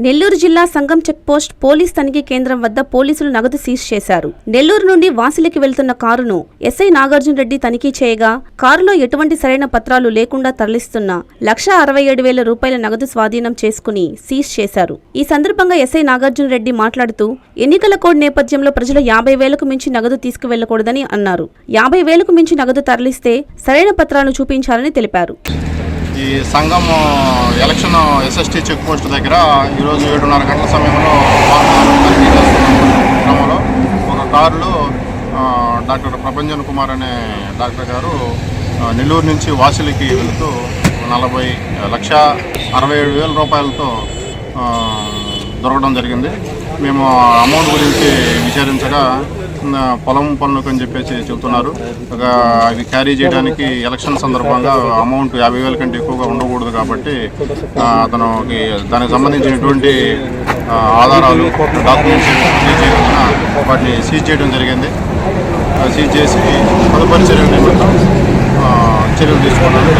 నెల్లూరు జిల్లా సంగం checkpost police తనిఖీ కేంద్రం వద్ద పోలీసులు నగదు సీజ్ చేశారు. నెల్లూరు నుండి వాసిలికి వెళ్తున్న కారును ఎస్ఐ నాగార్జున రెడ్డి తనిఖీ చేయగా కారులో ఎటువంటి సరైన పత్రాలు లేకుండా తరలిస్తున్న 1,67,000 రూపాయల నగదు స్వాధీనం చేసుకుని సీజ్ చేశారు. ఈ సందర్భంగా ఎస్ఐ నాగార్జున రెడ్డి మాట్లాడుతూ ఎన్నికల కోడ్ నేపథ్యంలో ప్రజలు 50,000కు మించి నగదు తీసుకువెళ్లకూడదని అన్నారు. 50,000కు మించి నగదు తరలిస్తే సరైన పత్రాలను చూపించాలని తెలిపారు. ఈ సంఘం ఎలక్షన్ ఎస్ఎస్టీ చెక్ పోస్ట్ దగ్గర ఈరోజు 7:30 గంటల సమయంలో క్రమంలో ఒక కారులో డాక్టర్ ప్రభంజన్ కుమార్ అనే డాక్టర్ గారు నెల్లూరు నుంచి వాసిలికి వెళుతూ 40,67,000 రూపాయలతో దొరకడం జరిగింది. మేము అమౌంట్ గురించి విచారించగా పొలం పనులకు అని చెప్పేసి చెబుతున్నారు. అవి క్యారీ చేయడానికి ఎలక్షన్ సందర్భంగా అమౌంట్ 50,000 కంటే ఎక్కువగా ఉండకూడదు కాబట్టి అతనికి దానికి సంబంధించినటువంటి ఆధారాలు డాక్యుమెంట్స్ సీజ్ చేయకుండా వాటిని సీజ్ చేయడం జరిగింది. సీజ్ చేసి తదుపరి చర్యలు తీసుకోవడానికి